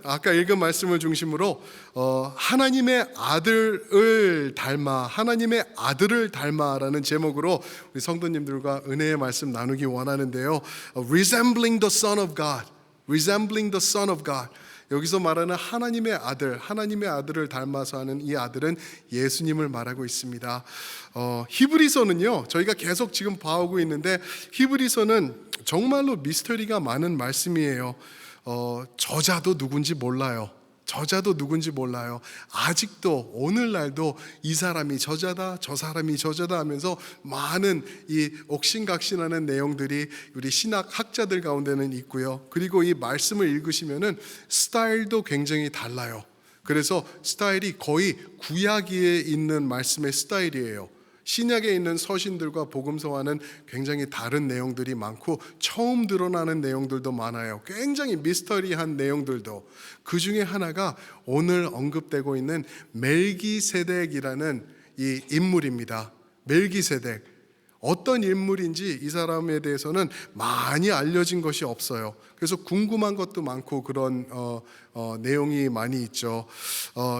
아까 읽은 말씀을 중심으로 하나님의 아들을 닮아라는 제목으로 우리 성도님들과 은혜의 말씀 나누기 원하는데요. Resembling the Son of God, Resembling the Son of God. 여기서 말하는 하나님의 아들을 닮아서 하는 이 아들은 예수님을 말하고 있습니다. 히브리서는요, 저희가 계속 지금 봐오고 있는데 히브리서는 정말로 미스터리가 많은 말씀이에요. 저자도 누군지 몰라요. 아직도 오늘날도 이 사람이 저자다, 저 사람이 저자다 하면서 많은 이 옥신각신하는 내용들이 우리 신학 학자들 가운데는 있고요. 그리고 이 말씀을 읽으시면은 스타일도 굉장히 달라요. 그래서 스타일이 거의 구약에 있는 말씀의 스타일이에요. 신약에 있는 서신들과 복음서와는 굉장히 다른 내용들이 많고 처음 드러나는 내용들도 많아요. 굉장히 미스터리한 내용들도. 그 중에 하나가 오늘 언급되고 있는 멜기세덱이라는 이 인물입니다. 멜기세덱. 어떤 인물인지 이 사람에 대해서는 많이 알려진 것이 없어요. 그래서 궁금한 것도 많고 그런 내용이 많이 있죠.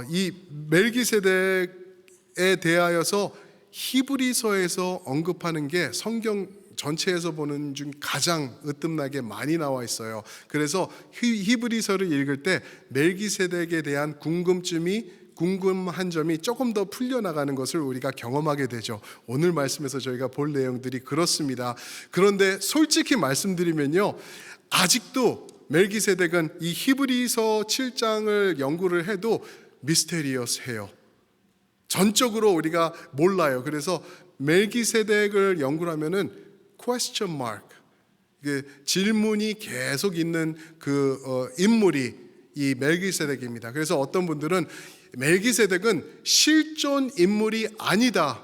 이 멜기세덱에 대하여서 히브리서에서 언급하는 게 성경 전체에서 보는 중 가장 으뜸나게 많이 나와 있어요. 그래서 히브리서를 읽을 때 멜기세덱에 대한 궁금한 점이 조금 더 풀려나가는 것을 우리가 경험하게 되죠. 오늘 말씀에서 저희가 볼 내용들이 그렇습니다. 그런데 솔직히 말씀드리면요, 아직도 멜기세덱은 이 히브리서 7장을 연구를 해도 미스테리어스해요. 전적으로 우리가 몰라요. 그래서 멜기세덱을 연구를 하면은 question mark, 질문이 계속 있는 그 인물이 이 멜기세덱입니다. 그래서 어떤 분들은 멜기세덱은 실존 인물이 아니다.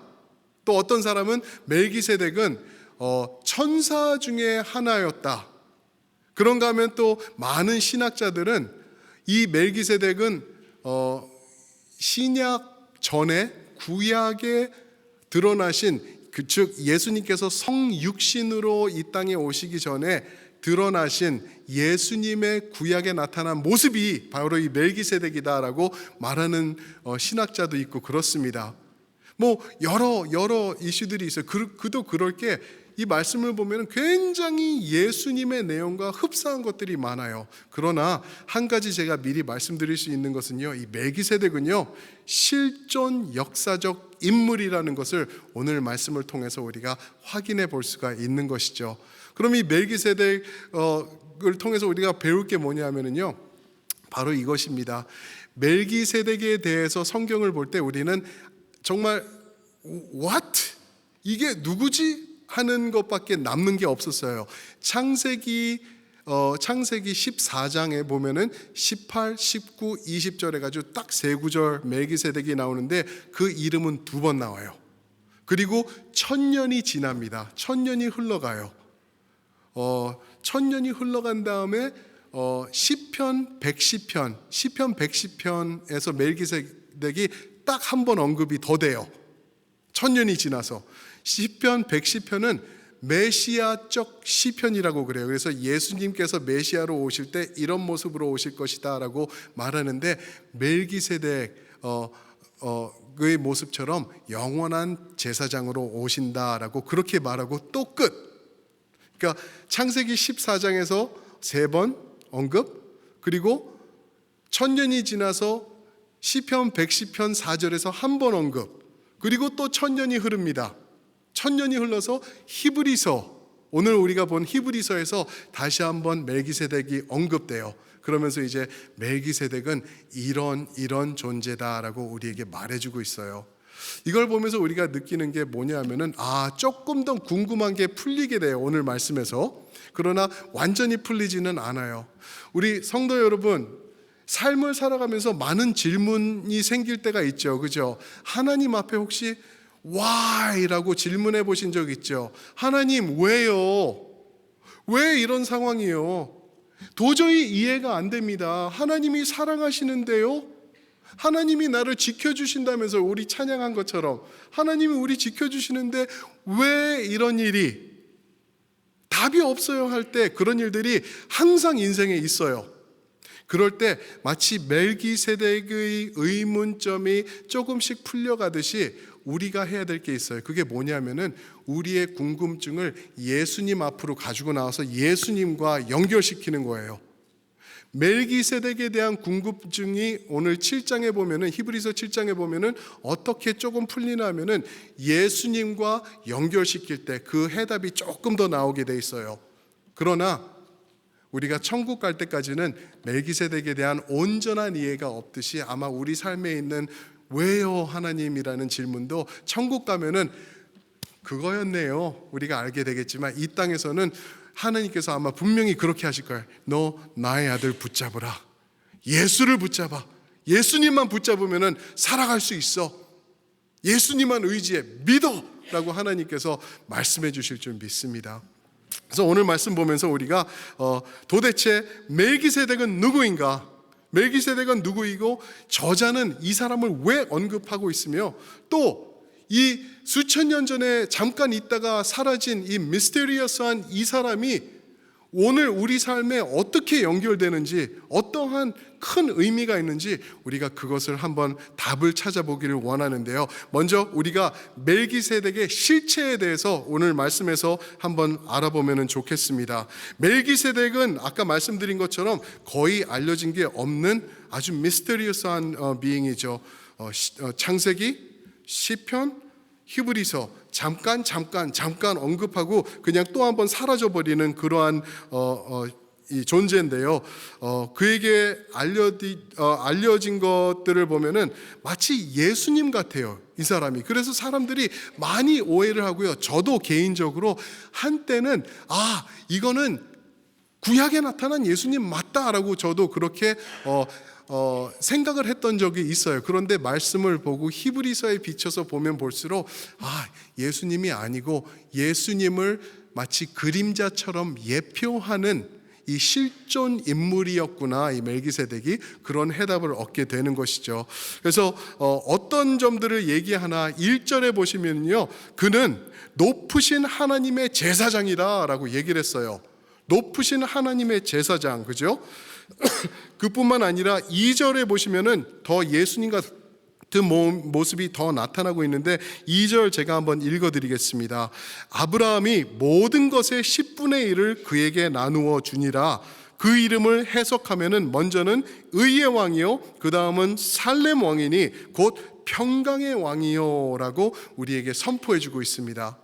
또 어떤 사람은 멜기세덱은 천사 중에 하나였다. 그런가 하면 또 많은 신학자들은 이 멜기세덱은 신약 전에 구약에 드러나신 즉 예수님께서 성육신으로 이 땅에 오시기 전에 드러나신 예수님의 구약에 나타난 모습이 바로 이 멜기세덱이다라고 말하는 신학자도 있고 그렇습니다. 뭐 여러 이슈들이 있어요. 그도 그럴 게 이 말씀을 보면 굉장히 예수님의 내용과 흡사한 것들이 많아요. 그러나 한 가지 제가 미리 말씀드릴 수 있는 것은요, 이 멜기세덱은요 실존 역사적 인물이라는 것을 오늘 말씀을 통해서 우리가 확인해 볼 수가 있는 것이죠. 그럼 이 멜기세덱을 통해서 우리가 배울 게 뭐냐면요, 바로 이것입니다. 멜기세덱에 대해서 성경을 볼 때 우리는 정말 what? 이게 누구지? 하는 것밖에 남는 게 없었어요. 창세기 14장에 보면은 18, 19, 20절 해가지고 딱 세 구절 멜기세덱이 나오는데 그 이름은 2번 나와요. 그리고 1000년이 지납니다. 1000년이 흘러가요. 1000년이 흘러간 다음에 시편 110편에서 멜기세덱이 딱 한 번 언급이 더 돼요. 1000년이 지나서. 시편 110편은 메시아적 시편이라고 그래요. 그래서 예수님께서 메시아로 오실 때 이런 모습으로 오실 것이다 라고 말하는데, 멜기세덱의 모습처럼 영원한 제사장으로 오신다라고 그렇게 말하고 또 끝. 그러니까 창세기 14장에서 3번 언급, 그리고 1000년이 지나서 시편 110편 4절에서 한 번 언급, 그리고 또 1000년이 흐릅니다. 1000년이 흘러서 히브리서, 오늘 우리가 본 히브리서에서 다시 한번 멜기세덱이 언급돼요. 그러면서 이제 멜기세덱은 이런 존재다라고 우리에게 말해주고 있어요. 이걸 보면서 우리가 느끼는 게 뭐냐면은 조금 더 궁금한 게 풀리게 돼요, 오늘 말씀에서. 그러나 완전히 풀리지는 않아요. 우리 성도 여러분, 삶을 살아가면서 많은 질문이 생길 때가 있죠, 그죠? 하나님 앞에 혹시 Why라고 질문해 보신 적 있죠? 하나님 왜요? 왜 이런 상황이요? 도저히 이해가 안 됩니다. 하나님이 사랑하시는데요? 하나님이 나를 지켜주신다면서 우리 찬양한 것처럼 하나님이 우리 지켜주시는데 왜 이런 일이? 답이 없어요 할 때 그런 일들이 항상 인생에 있어요. 그럴 때 마치 멜기세덱의 의문점이 조금씩 풀려가듯이 우리가 해야 될 게 있어요. 그게 뭐냐면은 우리의 궁금증을 예수님 앞으로 가지고 나와서 예수님과 연결시키는 거예요. 멜기세덱에 대한 궁금증이 오늘 7장에 보면은, 히브리서 7장에 보면은 어떻게 조금 풀리냐면은 예수님과 연결시킬 때 그 해답이 조금 더 나오게 돼 있어요. 그러나 우리가 천국 갈 때까지는 멜기세덱에 대한 온전한 이해가 없듯이 아마 우리 삶에 있는 왜요 하나님이라는 질문도 천국 가면은 그거였네요 우리가 알게 되겠지만, 이 땅에서는 하나님께서 아마 분명히 그렇게 하실 거예요. 너 나의 아들 붙잡으라. 예수를 붙잡아. 예수님만 붙잡으면은 살아갈 수 있어. 예수님만 의지해. 믿어 라고 하나님께서 말씀해 주실 줄 믿습니다. 그래서 오늘 말씀 보면서 우리가 도대체 멜기세덱은 누구인가, 멜기세덱은 누구이고 저자는 이 사람을 왜 언급하고 있으며, 또 이 수천 년 전에 잠깐 있다가 사라진 이 미스테리어스한 이 사람이 오늘 우리 삶에 어떻게 연결되는지, 어떠한 큰 의미가 있는지 우리가 그것을 한번 답을 찾아보기를 원하는데요. 먼저 우리가 멜기세덱의 실체에 대해서 오늘 말씀에서 한번 알아보면 좋겠습니다. 멜기세덱은 아까 말씀드린 것처럼 거의 알려진 게 없는 아주 미스테리어스한 비잉이죠. 창세기, 시편, 히브리서 잠깐 언급하고 그냥 또 한번 사라져버리는 그러한 이 존재인데요. 그에게 알려진 것들을 보면은 마치 예수님 같아요, 이 사람이. 그래서 사람들이 많이 오해를 하고요. 저도 개인적으로 한때는 이거는 구약에 나타난 예수님 맞다라고 저도 그렇게 생각을 했던 적이 있어요. 그런데 말씀을 보고 히브리서에 비춰서 보면 볼수록 예수님이 아니고 예수님을 마치 그림자처럼 예표하는 이 실존 인물이었구나, 이 멜기세덱이. 그런 해답을 얻게 되는 것이죠. 그래서 어떤 점들을 얘기하나 1절에 보시면요, 그는 높으신 하나님의 제사장이다 라고 얘기를 했어요. 높으신 하나님의 제사장, 그죠? 그뿐만 아니라 2절에 보시면은 더 예수님 같은 모습이 더 나타나고 있는데, 2절 제가 한번 읽어드리겠습니다. 아브라함이 모든 것의 10분의 1을 그에게 나누어 주니라. 그 이름을 해석하면은 먼저는 의의 왕이요, 그 다음은 살렘 왕이니 곧 평강의 왕이요 라고 우리에게 선포해주고 있습니다.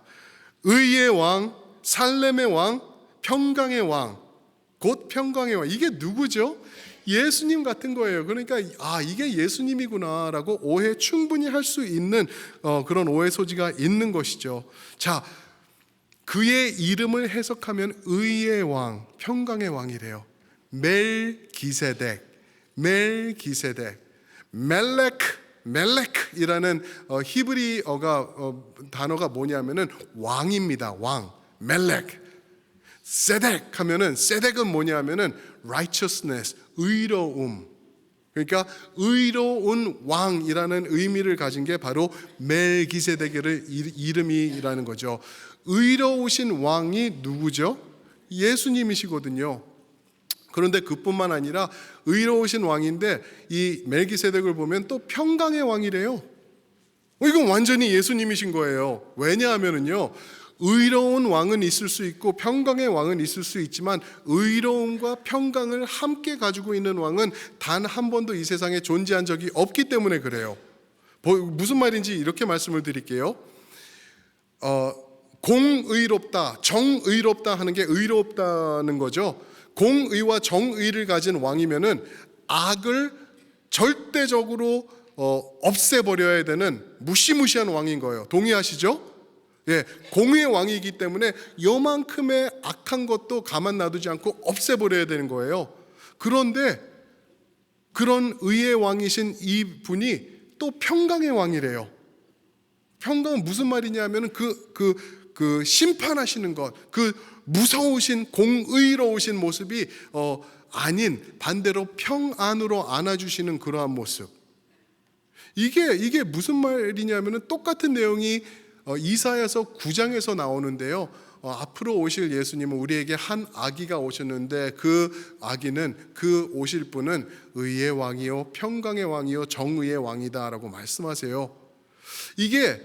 의의 왕, 살렘의 왕, 평강의 왕, 곧 평강의 왕. 이게 누구죠? 예수님 같은 거예요. 그러니까 이게 예수님이구나 라고 오해 충분히 할 수 있는 그런 오해 소지가 있는 것이죠. 자, 그의 이름을 해석하면 의의 왕, 평강의 왕이래요. 멜기세덱, 멜렉이라는 히브리어가 단어가 뭐냐면은 왕입니다. 왕, 멜렉. 세덱 하면은, 세덱은 뭐냐면은 righteousness, 의로움. 그러니까 의로운 왕이라는 의미를 가진 게 바로 멜기세덱의 이름이라는 거죠. 의로우신 왕이 누구죠? 예수님이시거든요. 그런데 그뿐만 아니라 의로우신 왕인데 이 멜기세덱을 보면 또 평강의 왕이래요. 이건 완전히 예수님이신 거예요. 왜냐하면은요, 의로운 왕은 있을 수 있고 평강의 왕은 있을 수 있지만 의로움과 평강을 함께 가지고 있는 왕은 단 한 번도 이 세상에 존재한 적이 없기 때문에 그래요. 무슨 말인지 이렇게 말씀을 드릴게요. 공의롭다, 정의롭다 하는 게 의롭다는 거죠. 공의와 정의를 가진 왕이면은 악을 절대적으로 없애버려야 되는 무시무시한 왕인 거예요. 동의하시죠? 예, 공의의 왕이기 때문에 요만큼의 악한 것도 가만 놔두지 않고 없애버려야 되는 거예요. 그런데 그런 의의 왕이신 이 분이 또 평강의 왕이래요. 평강은 무슨 말이냐면 그 심판하시는 것, 그 무서우신 공의로우신 모습이 아닌 반대로 평안으로 안아주시는 그러한 모습. 이게 무슨 말이냐면 똑같은 내용이 이사야서 9장에서 나오는데요. 앞으로 오실 예수님은 우리에게 한 아기가 오셨는데 그 아기는, 그 오실 분은 의의 왕이요 평강의 왕이요 정의의 왕이다라고 말씀하세요. 이게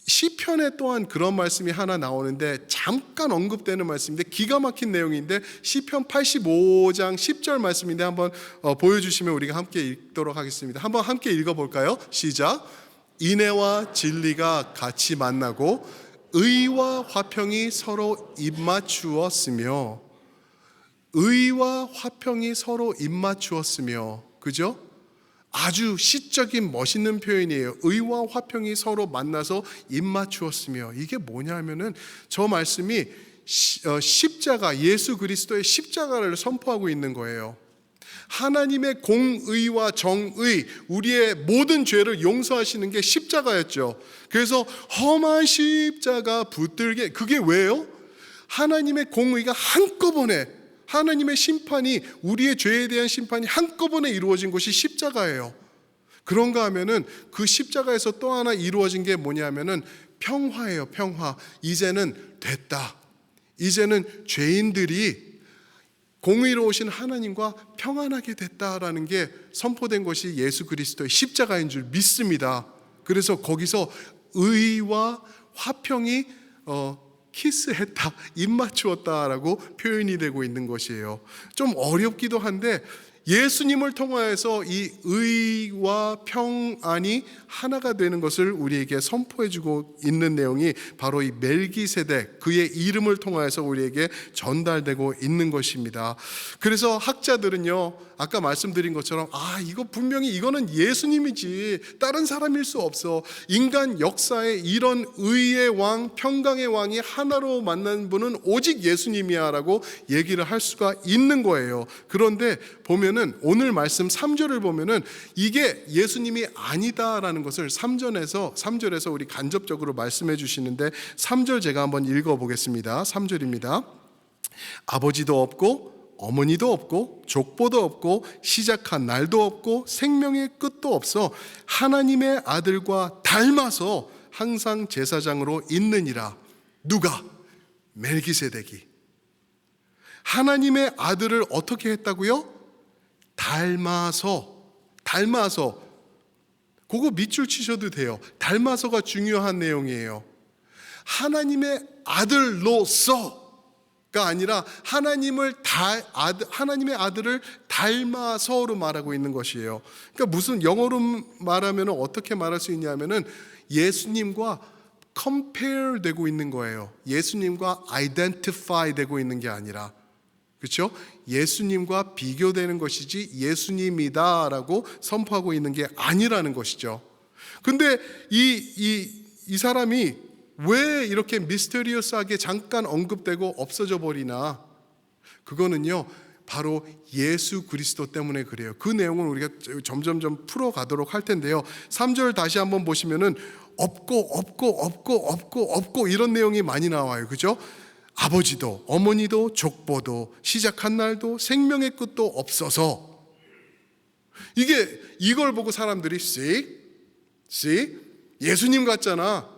시편에 또한 그런 말씀이 하나 나오는데 잠깐 언급되는 말씀인데 기가 막힌 내용인데, 시편 85장 10절 말씀인데 한번 보여주시면 우리가 함께 읽도록 하겠습니다. 한번 함께 읽어볼까요? 시작. 인애와 진리가 같이 만나고 의와 화평이 서로 입맞추었으며, 의와 화평이 서로 입맞추었으며, 그죠? 아주 시적인 멋있는 표현이에요. 의와 화평이 서로 만나서 입맞추었으며. 이게 뭐냐면은 저 말씀이 십자가, 예수 그리스도의 십자가를 선포하고 있는 거예요. 하나님의 공의와 정의, 우리의 모든 죄를 용서하시는 게 십자가였죠. 그래서 험한 십자가 붙들게, 그게 왜요? 하나님의 공의가 한꺼번에, 하나님의 심판이, 우리의 죄에 대한 심판이 한꺼번에 이루어진 것이 십자가예요. 그런가 하면은 그 십자가에서 또 하나 이루어진 게 뭐냐면은 평화예요. 평화. 이제는 됐다. 이제는 죄인들이 공의로우신 하나님과 평안하게 됐다라는 게 선포된 것이 예수 그리스도의 십자가인 줄 믿습니다. 그래서 거기서 의와 화평이 키스했다, 입맞추었다라고 표현이 되고 있는 것이에요. 좀 어렵기도 한데 예수님을 통하여서 이 의와 평안이 하나가 되는 것을 우리에게 선포해주고 있는 내용이 바로 이 멜기세덱, 그의 이름을 통하여서 우리에게 전달되고 있는 것입니다. 그래서 학자들은요, 아까 말씀드린 것처럼 이거 분명히 이거는 예수님이지 다른 사람일 수 없어. 인간 역사에 이런 의의 왕, 평강의 왕이 하나로 만난 분은 오직 예수님이야 라고 얘기를 할 수가 있는 거예요. 그런데 보면은 오늘 말씀 3절을 보면은 이게 예수님이 아니다라는 것을 3절에서 우리 간접적으로 말씀해 주시는데, 3절 제가 한번 읽어보겠습니다. 3절입니다. 아버지도 없고 어머니도 없고 족보도 없고 시작한 날도 없고 생명의 끝도 없어 하나님의 아들과 닮아서 항상 제사장으로 있느니라. 누가? 멜기세덱이 하나님의 아들을 어떻게 했다고요? 닮아서. 그거 밑줄 치셔도 돼요. 닮아서가 중요한 내용이에요. 하나님의 아들로서가 아니라 하나님의 아들을 닮아서로 말하고 있는 것이에요. 그러니까 무슨 영어로 말하면 어떻게 말할 수 있냐면은 예수님과 compare 되고 있는 거예요. 예수님과 identify 되고 있는 게 아니라, 그렇죠? 예수님과 비교되는 것이지 예수님이다라고 선포하고 있는 게 아니라는 것이죠. 근데 이 사람이 왜 이렇게 미스테리어스하게 잠깐 언급되고 없어져 버리나? 그거는요, 바로 예수 그리스도 때문에 그래요. 그 내용은 우리가 점점점 풀어가도록 할 텐데요. 3절 다시 한번 보시면은 없고 이런 내용이 많이 나와요. 그죠? 아버지도 어머니도 족보도 시작한 날도 생명의 끝도 없어서. 이걸 보고 사람들이 see? 예수님 같잖아.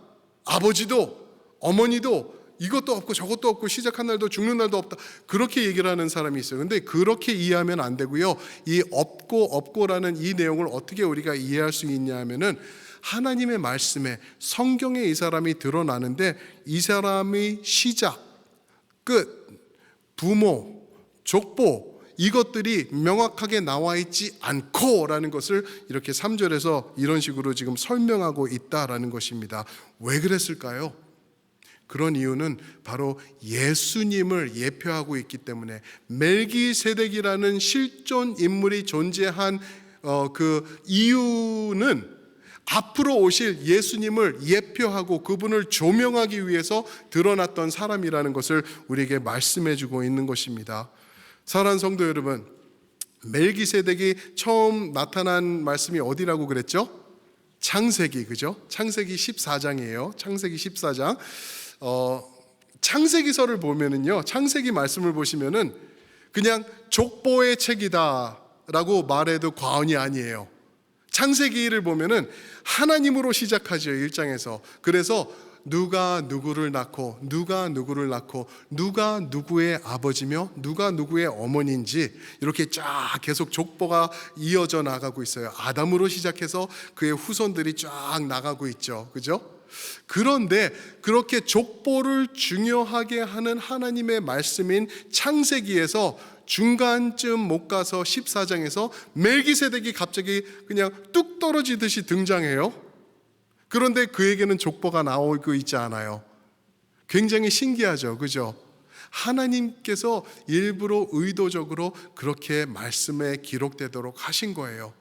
아버지도 어머니도 이것도 없고 저것도 없고 시작한 날도 죽는 날도 없다, 그렇게 얘기를 하는 사람이 있어요. 근데 그렇게 이해하면 안 되고요. 이 없고라는 이 내용을 어떻게 우리가 이해할 수 있냐 하면은 하나님의 말씀에, 성경에 이 사람이 드러나는데 이 사람의 시작, 끝, 부모, 족보, 이것들이 명확하게 나와 있지 않고라는 것을 이렇게 3절에서 이런 식으로 지금 설명하고 있다라는 것입니다. 왜 그랬을까요? 그런 이유는 바로 예수님을 예표하고 있기 때문에, 멜기세덱이라는 실존 인물이 존재한 그 이유는 앞으로 오실 예수님을 예표하고 그분을 조명하기 위해서 드러났던 사람이라는 것을 우리에게 말씀해 주고 있는 것입니다. 사랑하는 성도 여러분, 멜기세덱이 처음 나타난 말씀이 어디라고 그랬죠? 창세기, 그죠? 창세기 14장이에요. 창세기 14장. 창세기서를 보면은요, 창세기 말씀을 보시면은 그냥 족보의 책이다라고 말해도 과언이 아니에요. 창세기를 보면은 하나님으로 시작하죠, 1장에서. 그래서 누가 누구를 낳고 누가 누구를 낳고 누가 누구의 아버지며 누가 누구의 어머니인지 이렇게 쫙 계속 족보가 이어져 나가고 있어요. 아담으로 시작해서 그의 후손들이 쫙 나가고 있죠. 그죠? 그런데 그렇게 족보를 중요하게 하는 하나님의 말씀인 창세기에서 중간쯤 못 가서 14장에서 멜기세덱이 갑자기 그냥 뚝 떨어지듯이 등장해요. 그런데 그에게는 족보가 나오고 있지 않아요. 굉장히 신기하죠. 그죠? 하나님께서 일부러 의도적으로 그렇게 말씀에 기록되도록 하신 거예요.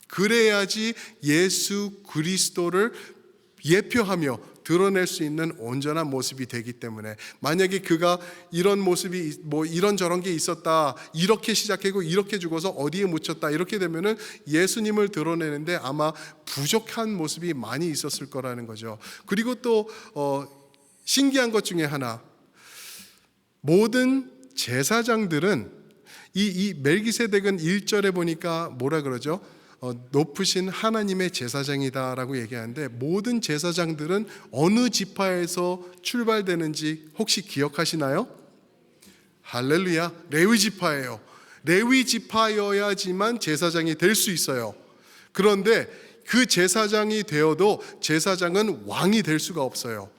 그래야지 예수 그리스도를 예표하며 드러낼 수 있는 온전한 모습이 되기 때문에, 만약에 그가 이런 모습이 뭐 이런저런 게 있었다, 이렇게 시작하고 이렇게 죽어서 어디에 묻혔다, 이렇게 되면은 예수님을 드러내는데 아마 부족한 모습이 많이 있었을 거라는 거죠. 그리고 또 신기한 것 중에 하나, 모든 제사장들은 이 멜기세덱은 1절에 보니까 뭐라 그러죠? 높으신 하나님의 제사장이다라고 얘기하는데, 모든 제사장들은 어느 지파에서 출발되는지 혹시 기억하시나요? 할렐루야, 레위 지파예요. 레위 지파여야지만 제사장이 될 수 있어요. 그런데 그 제사장이 되어도 제사장은 왕이 될 수가 없어요.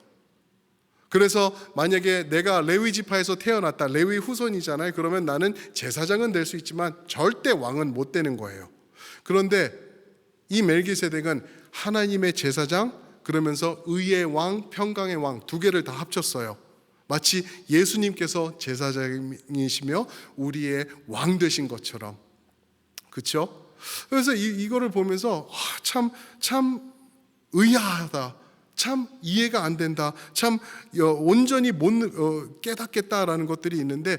그래서 만약에 내가 레위 지파에서 태어났다, 레위 후손이잖아요. 그러면 나는 제사장은 될 수 있지만 절대 왕은 못 되는 거예요. 그런데 이 멜기세덱은 하나님의 제사장, 그러면서 의의 왕, 평강의 왕 두 개를 다 합쳤어요. 마치 예수님께서 제사장이시며 우리의 왕 되신 것처럼. 그렇죠? 그래서 이거를 보면서 참 의아하다, 참 이해가 안 된다, 참 온전히 못 깨닫겠다라는 것들이 있는데,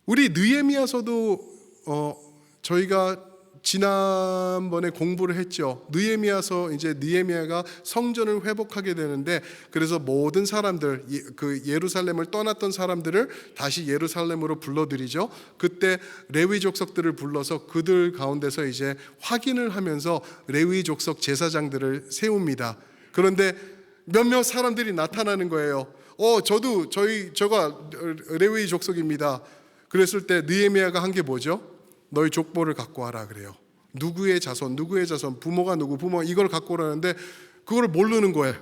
우리 느헤미야서도 저희가 지난번에 공부를 했죠. 느헤미야서, 이제 느헤미야가 성전을 회복하게 되는데, 그래서 모든 사람들, 그 예루살렘을 떠났던 사람들을 다시 예루살렘으로 불러들이죠. 그때 레위 족속들을 불러서 그들 가운데서 이제 확인을 하면서 레위 족속 제사장들을 세웁니다. 그런데 몇몇 사람들이 나타나는 거예요. 저가 레위 족속입니다. 그랬을 때 느헤미야가 한 게 뭐죠? 너희 족보를 갖고 와라 그래요. 누구의 자손, 부모가 누구, 부모가 이걸 갖고 오라는데 그걸 모르는 거예요.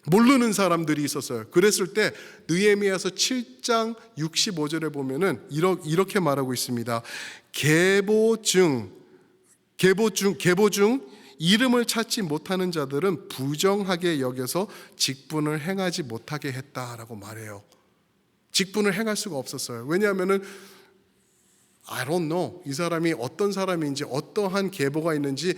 모르는 사람들이 있었어요. 그랬을 때 느헤미야서 7장 65절에 보면은 이렇게 말하고 있습니다. 계보 중 이름을 찾지 못하는 자들은 부정하게 여겨서 직분을 행하지 못하게 했다라고 말해요. 직분을 행할 수가 없었어요. 왜냐하면은 I don't know, 이 사람이 어떤 사람인지 어떠한 계보가 있는지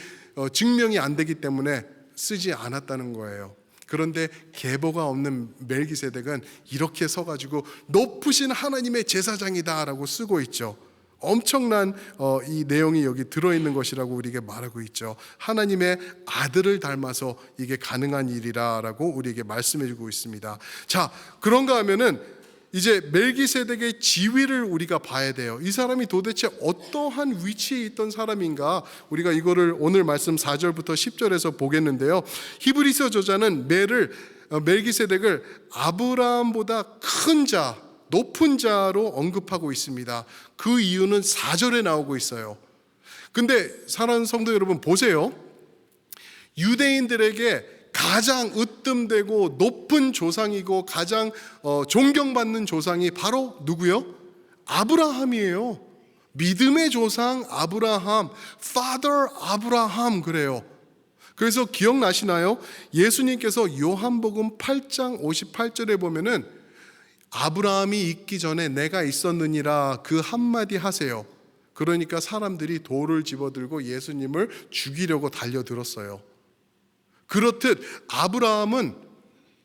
증명이 안 되기 때문에 쓰지 않았다는 거예요. 그런데 계보가 없는 멜기세덱은 이렇게 서가지고 높으신 하나님의 제사장이다라고 쓰고 있죠. 엄청난 이 내용이 여기 들어있는 것이라고 우리에게 말하고 있죠. 하나님의 아들을 닮아서 이게 가능한 일이라고 우리에게 말씀해주고 있습니다. 자, 그런가 하면은 이제 멜기세덱의 지위를 우리가 봐야 돼요. 이 사람이 도대체 어떠한 위치에 있던 사람인가? 우리가 이거를 오늘 말씀 4절부터 10절에서 보겠는데요. 히브리서 저자는 멜기세덱을 아브라함보다 큰 자, 높은 자로 언급하고 있습니다. 그 이유는 4절에 나오고 있어요. 근데 사랑하는 성도 여러분, 보세요. 유대인들에게 가장 으뜸되고 높은 조상이고 가장 존경받는 조상이 바로 누구요? 아브라함이에요. 믿음의 조상 아브라함, Father 아브라함 그래요. 그래서 기억나시나요? 예수님께서 요한복음 8장 58절에 보면은 아브라함이 있기 전에 내가 있었느니라 그 한마디 하세요. 그러니까 사람들이 돌을 집어들고 예수님을 죽이려고 달려들었어요. 그렇듯 아브라함은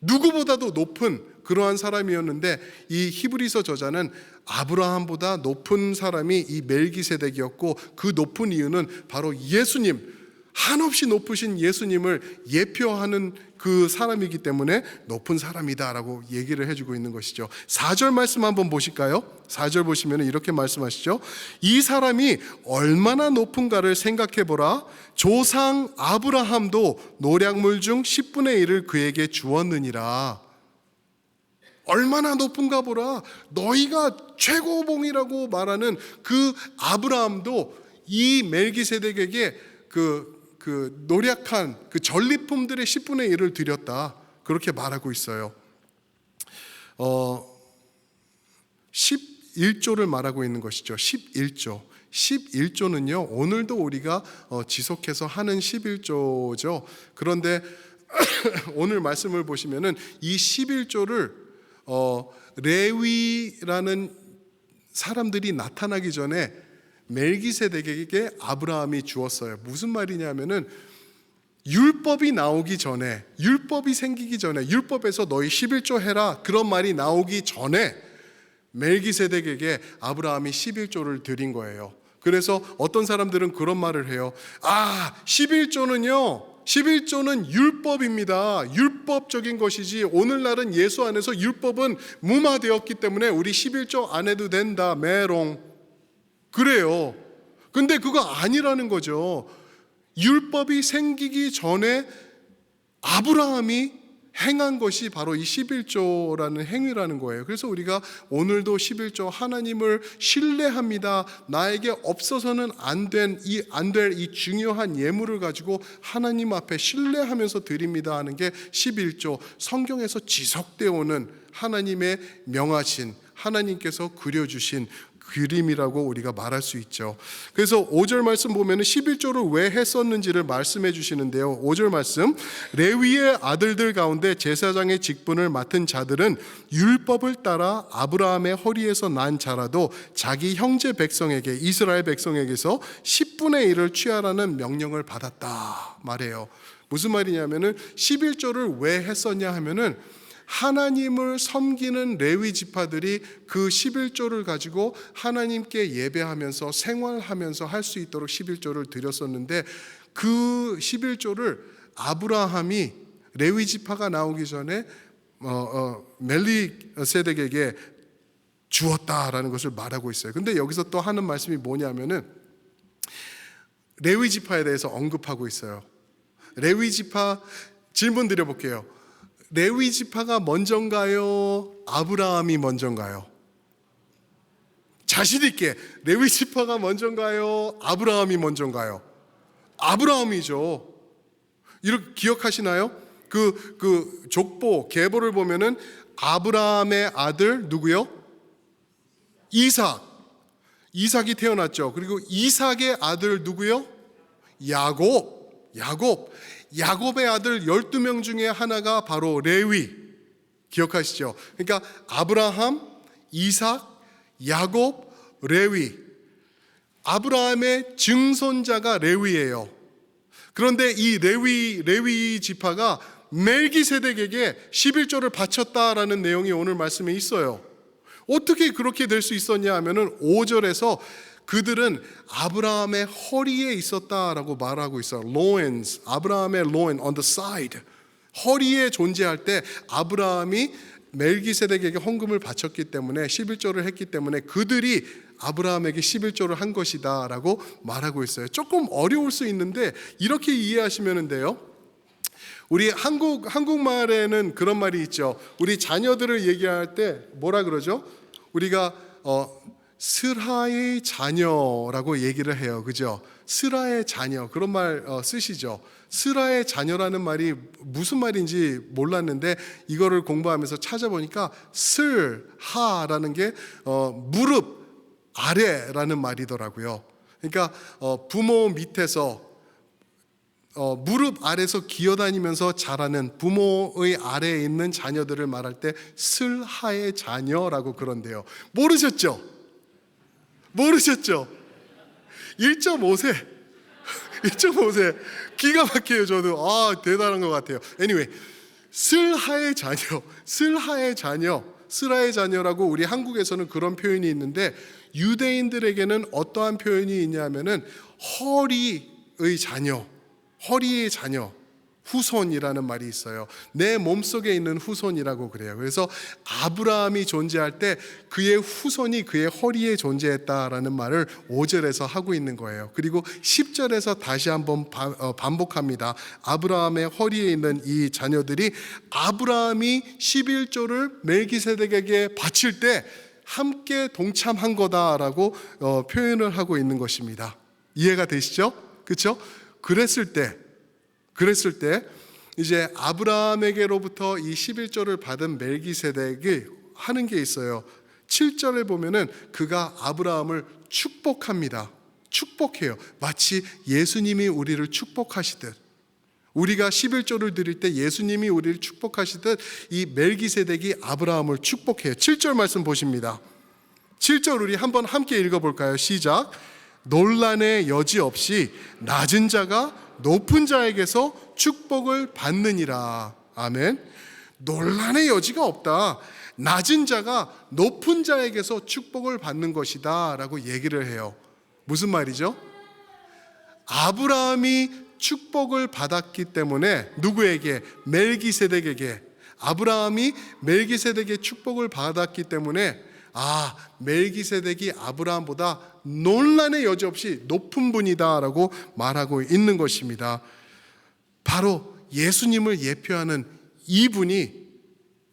누구보다도 높은 그러한 사람이었는데, 이 히브리서 저자는 아브라함보다 높은 사람이 이 멜기세덱이었고, 그 높은 이유는 바로 예수님, 한없이 높으신 예수님을 예표하는 그 사람이기 때문에 높은 사람이다라고 얘기를 해주고 있는 것이죠. 4절 말씀 한번 보실까요? 4절 보시면 이렇게 말씀하시죠. 이 사람이 얼마나 높은가를 생각해보라. 조상 아브라함도 노략물 중 10분의 1을 그에게 주었느니라. 얼마나 높은가 보라. 너희가 최고봉이라고 말하는 그 아브라함도 이 멜기세덱에게 그 노력한 그 전리품들의 10분의 1을 드렸다. 그렇게 말하고 있어요. 11조를 말하고 있는 것이죠. 11조. 11조는요, 오늘도 우리가 지속해서 하는 11조죠. 그런데 오늘 말씀을 보시면은 이 11조를 레위라는 사람들이 나타나기 전에 멜기세덱에게 아브라함이 주었어요. 무슨 말이냐면은 율법이 나오기 전에, 율법이 생기기 전에, 율법에서 너희 11조 해라 그런 말이 나오기 전에 멜기세덱에게 아브라함이 11조를 드린 거예요. 그래서 어떤 사람들은 그런 말을 해요. 11조는 율법입니다. 율법적인 것이지 오늘날은 예수 안에서 율법은 무마되었기 때문에 우리 11조 안 해도 된다. 메롱. 그래요. 근데 그거 아니라는 거죠. 율법이 생기기 전에 아브라함이 행한 것이 바로 이 11조라는 행위라는 거예요. 그래서 우리가 오늘도 11조 하나님을 신뢰합니다. 나에게 없어서는 안 될 이 중요한 예물을 가지고 하나님 앞에 신뢰하면서 드립니다 하는 게 11조, 성경에서 지속되어 오는 하나님의 명하신, 하나님께서 그려주신 그림이라고 우리가 말할 수 있죠. 그래서 5절 말씀 보면 11조를 왜 했었는지를 말씀해 주시는데요. 5절 말씀, 레위의 아들들 가운데 제사장의 직분을 맡은 자들은 율법을 따라 아브라함의 허리에서 난 자라도 자기 형제 백성에게, 이스라엘 백성에게서 10분의 1을 취하라는 명령을 받았다 말해요. 무슨 말이냐면은 11조를 왜 했었냐 하면은 하나님을 섬기는 레위 지파들이 그 11조를 가지고 하나님께 예배하면서 생활하면서 할 수 있도록 11조를 드렸었는데, 그 11조를 아브라함이 레위 지파가 나오기 전에 멜기세덱에게 주었다라는 것을 말하고 있어요. 근데 여기서 또 하는 말씀이 뭐냐면은 레위 지파에 대해서 언급하고 있어요. 레위 지파, 질문 드려볼게요. 레위 지파가 먼저인가요? 아브라함이 먼저인가요? 자신 있게 레위 지파가 먼저인가요? 아브라함이 먼저인가요? 아브라함이죠. 이렇게 기억하시나요? 그 족보 계보를 보면은 아브라함의 아들 누구요? 이삭이 태어났죠. 그리고 이삭의 아들 누구요? 야곱의 아들 12명 중에 하나가 바로 레위. 기억하시죠? 그러니까 아브라함, 이삭, 야곱, 레위. 아브라함의 증손자가 레위예요. 그런데 이 레위 지파가 멜기세덱에게 11조를 바쳤다라는 내용이 오늘 말씀에 있어요. 어떻게 그렇게 될 수 있었냐 하면은 5절에서 그들은 아브라함의 허리에 있었다라고 말하고 있어요. loins, 아브라함의 loin, on the side. 허리에 존재할 때 아브라함이 멜기세덱에게 헌금을 바쳤기 때문에 11조를 했기 때문에 그들이 아브라함에게 11조를 한 것이다 라고 말하고 있어요. 조금 어려울 수 있는데 이렇게 이해하시면 돼요. 우리 한국말에는 그런 말이 있죠. 우리 자녀들을 얘기할 때 뭐라 그러죠? 우리가 스라의 자녀라고 얘기를 해요. 그죠? 스라의 자녀, 그런 말 쓰시죠. 스라의 자녀라는 말이 무슨 말인지 몰랐는데 이거를 공부하면서 찾아보니까 슬하라는 게 무릎 아래라는 말이더라고요. 그러니까 부모 밑에서 무릎 아래서 기어다니면서 자라는 부모의 아래에 있는 자녀들을 말할 때 슬하의 자녀라고 그런데요. 모르셨죠? 1.5세 기가 막혀요. 저도 대단한 것 같아요. anyway, 슬하의 자녀라고 우리 한국에서는 그런 표현이 있는데 유대인들에게는 어떠한 표현이 있냐면은 허리의 자녀, 후손이라는 말이 있어요. 내 몸속에 있는 후손이라고 그래요. 그래서 아브라함이 존재할 때 그의 후손이 그의 허리에 존재했다라는 말을 5절에서 하고 있는 거예요. 그리고 10절에서 다시 한번 반복합니다. 아브라함의 허리에 있는 이 자녀들이 아브라함이 11조를 멜기세덱에게 바칠 때 함께 동참한 거다라고 표현을 하고 있는 것입니다. 이해가 되시죠? 그렇죠? 그랬을 때 이제 아브라함에게로부터 이 11조를 받은 멜기세덱이 하는 게 있어요. 7절에 보면은 그가 아브라함을 축복합니다. 축복해요. 마치 예수님이 우리를 축복하시듯, 우리가 11조를 드릴 때 예수님이 우리를 축복하시듯 이 멜기세덱이 아브라함을 축복해요. 7절 말씀 보십니다. 7절 우리 한번 함께 읽어볼까요? 시작. 논란의 여지 없이 낮은 자가 높은 자에게서 축복을 받느니라. 아멘. 논란의 여지가 없다. 낮은 자가 높은 자에게서 축복을 받는 것이다 라고 얘기를 해요. 무슨 말이죠? 아브라함이 축복을 받았기 때문에 누구에게? 멜기세덱에게. 아브라함이 멜기세덱의 축복을 받았기 때문에 멜기세덱이 아브라함보다 논란의 여지 없이 높은 분이다라고 말하고 있는 것입니다. 바로 예수님을 예표하는 이분이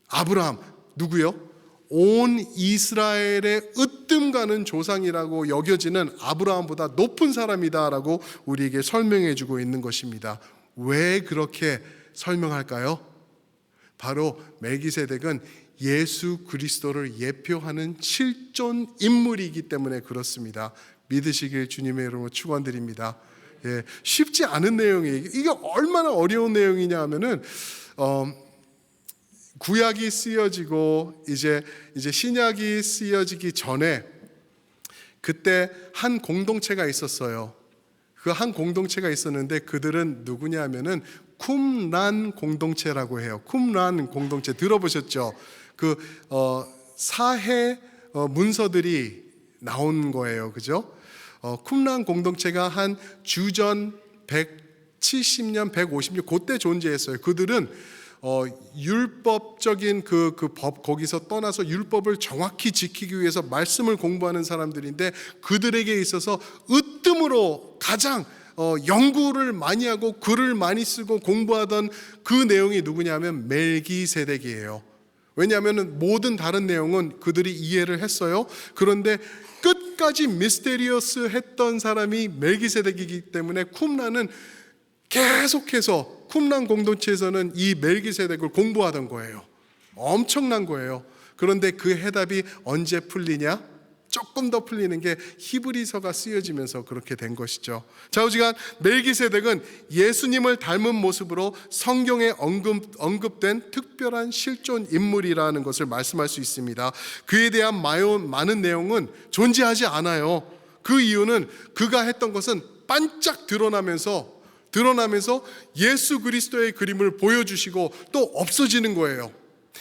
아브라함, 누구요? 온 이스라엘의 으뜸 가는 조상이라고 여겨지는 아브라함보다 높은 사람이다라고 우리에게 설명해 주고 있는 것입니다. 왜 그렇게 설명할까요? 바로 멜기세덱은 예수 그리스도를 예표하는 실존 인물이기 때문에 그렇습니다. 믿으시길 주님의 이름으로 축원드립니다. 쉽지 않은 내용이에요. 이게 얼마나 어려운 내용이냐 하면은 구약이 쓰여지고 이제 신약이 쓰여지기 전에 그때 한 공동체가 있었어요. 그 한 공동체가 있었는데 그들은 누구냐 하면은 쿰란 공동체라고 해요. 쿰란 공동체 들어보셨죠? 그 사해 문서들이 나온 거예요. 그죠? 쿰란 공동체가 한 주전 170년, 150년 그때 존재했어요. 그들은 율법적인 그 법 거기서 떠나서 율법을 정확히 지키기 위해서 말씀을 공부하는 사람들인데 그들에게 있어서 으뜸으로 가장 연구를 많이 하고 글을 많이 쓰고 공부하던 그 내용이 누구냐면 멜기세덱이에요. 왜냐하면 모든 다른 내용은 그들이 이해를 했어요. 그런데 끝까지 미스테리어스 했던 사람이 멜기세덱이기 때문에 쿰란은 계속해서 쿰란 공동체에서는 이 멜기세덱을 공부하던 거예요. 엄청난 거예요. 그런데 그 해답이 언제 풀리냐? 조금 더 풀리는 게 히브리서가 쓰여지면서 그렇게 된 것이죠. 좌우지간 멜기세덱은 예수님을 닮은 모습으로 성경에 언급된 특별한 실존 인물이라는 것을 말씀할 수 있습니다. 그에 대한 많은 내용은 존재하지 않아요. 그 이유는 그가 했던 것은 반짝 드러나면서 예수 그리스도의 그림을 보여주시고 또 없어지는 거예요.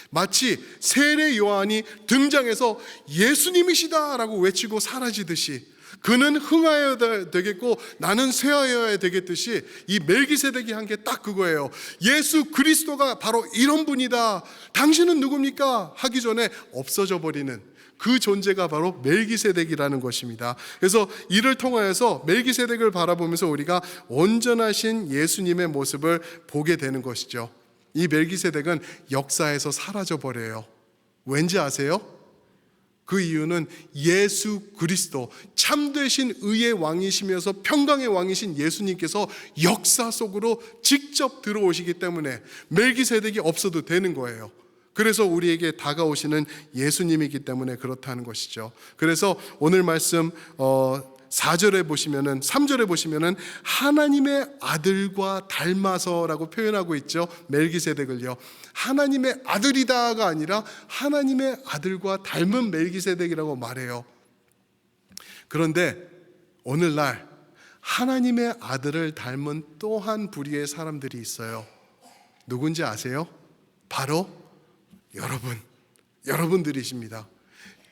마치 세례 요한이 등장해서 예수님이시다라고 외치고 사라지듯이 그는 흥하여야 되겠고 나는 쇠하여야 되겠듯이 이 멜기세덱이 한 게 딱 그거예요. 예수 그리스도가 바로 이런 분이다. 당신은 누굽니까? 하기 전에 없어져 버리는 그 존재가 바로 멜기세덱이라는 것입니다. 그래서 이를 통하여서 멜기세덱을 바라보면서 우리가 온전하신 예수님의 모습을 보게 되는 것이죠. 이 멜기세덱은 역사에서 사라져 버려요. 왠지 아세요? 그 이유는 예수 그리스도 참되신 의의 왕이시면서 평강의 왕이신 예수님께서 역사 속으로 직접 들어오시기 때문에 멜기세덱이 없어도 되는 거예요. 그래서 우리에게 다가오시는 예수님이기 때문에 그렇다는 것이죠. 그래서 오늘 말씀 4절에 보시면은 3절에 보시면은 하나님의 아들과 닮아서라고 표현하고 있죠. 멜기세덱을요. 하나님의 아들이다가 아니라 하나님의 아들과 닮은 멜기세덱이라고 말해요. 그런데 오늘날 하나님의 아들을 닮은 또 한 부류의 사람들이 있어요. 누군지 아세요? 바로 여러분들이십니다.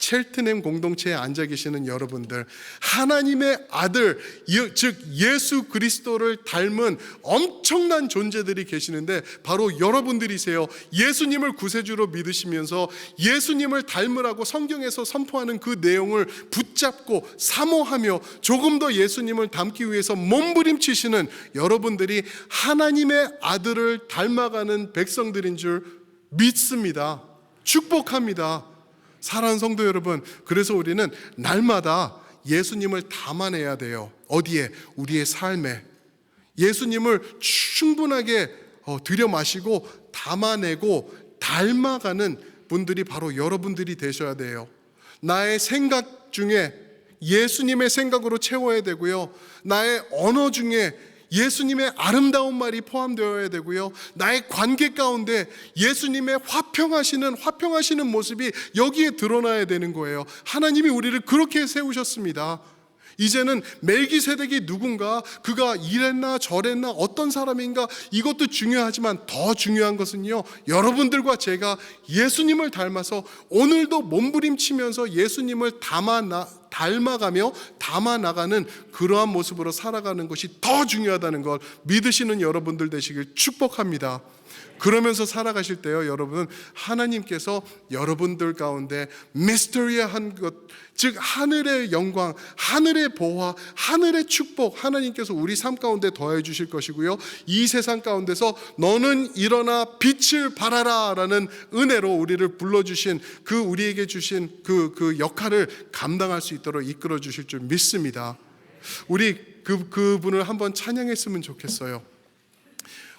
첼트넴 공동체에 앉아 계시는 여러분들, 하나님의 아들, 즉 예수 그리스도를 닮은 엄청난 존재들이 계시는데 바로 여러분들이세요. 예수님을 구세주로 믿으시면서 예수님을 닮으라고 성경에서 선포하는 그 내용을 붙잡고 사모하며 조금 더 예수님을 닮기 위해서 몸부림치시는 여러분들이 하나님의 아들을 닮아가는 백성들인 줄 믿습니다. 축복합니다. 사랑하는 성도 여러분, 그래서 우리는 날마다 예수님을 담아내야 돼요. 어디에? 우리의 삶에. 예수님을 충분하게 들여 마시고 담아내고 닮아가는 분들이 바로 여러분들이 되셔야 돼요. 나의 생각 중에 예수님의 생각으로 채워야 되고요. 나의 언어 중에 예수님의 아름다운 말이 포함되어야 되고요. 나의 관계 가운데 예수님의 화평하시는 모습이 여기에 드러나야 되는 거예요. 하나님이 우리를 그렇게 세우셨습니다. 이제는 멜기세덱이 누군가, 그가 이랬나 저랬나 어떤 사람인가, 이것도 중요하지만 더 중요한 것은요, 여러분들과 제가 예수님을 닮아서 오늘도 몸부림치면서 예수님을 닮아가며 담아나가는 그러한 모습으로 살아가는 것이 더 중요하다는 걸 믿으시는 여러분들 되시길 축복합니다. 그러면서 살아가실 때요, 여러분, 하나님께서 여러분들 가운데 미스터리한 것, 즉 하늘의 영광, 하늘의 보화, 하늘의 축복, 하나님께서 우리 삶 가운데 더해 주실 것이고요, 이 세상 가운데서 너는 일어나 빛을 발하라 라는 은혜로 우리를 불러주신 그 우리에게 주신 그 역할을 감당할 수 있도록 이끌어 주실 줄 믿습니다. 우리 그분을 한번 찬양했으면 좋겠어요.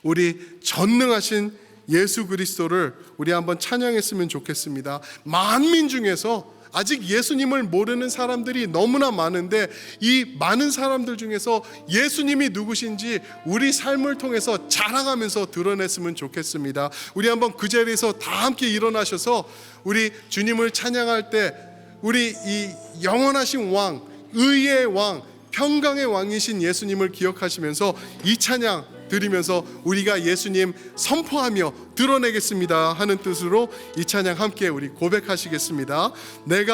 우리 전능하신 예수 그리스도를 우리 한번 찬양했으면 좋겠습니다. 만민 중에서 아직 예수님을 모르는 사람들이 너무나 많은데 이 많은 사람들 중에서 예수님이 누구신지 우리 삶을 통해서 자랑하면서 드러냈으면 좋겠습니다. 우리 한번 그 자리에서 다 함께 일어나셔서 우리 주님을 찬양할 때 우리 이 영원하신 왕, 의의 왕, 평강의 왕이신 예수님을 기억하시면서 이 찬양 드리면서 우리가 예수님 선포하며 드러내겠습니다 하는 뜻으로 이 찬양 함께 우리 고백하시겠습니다. 내가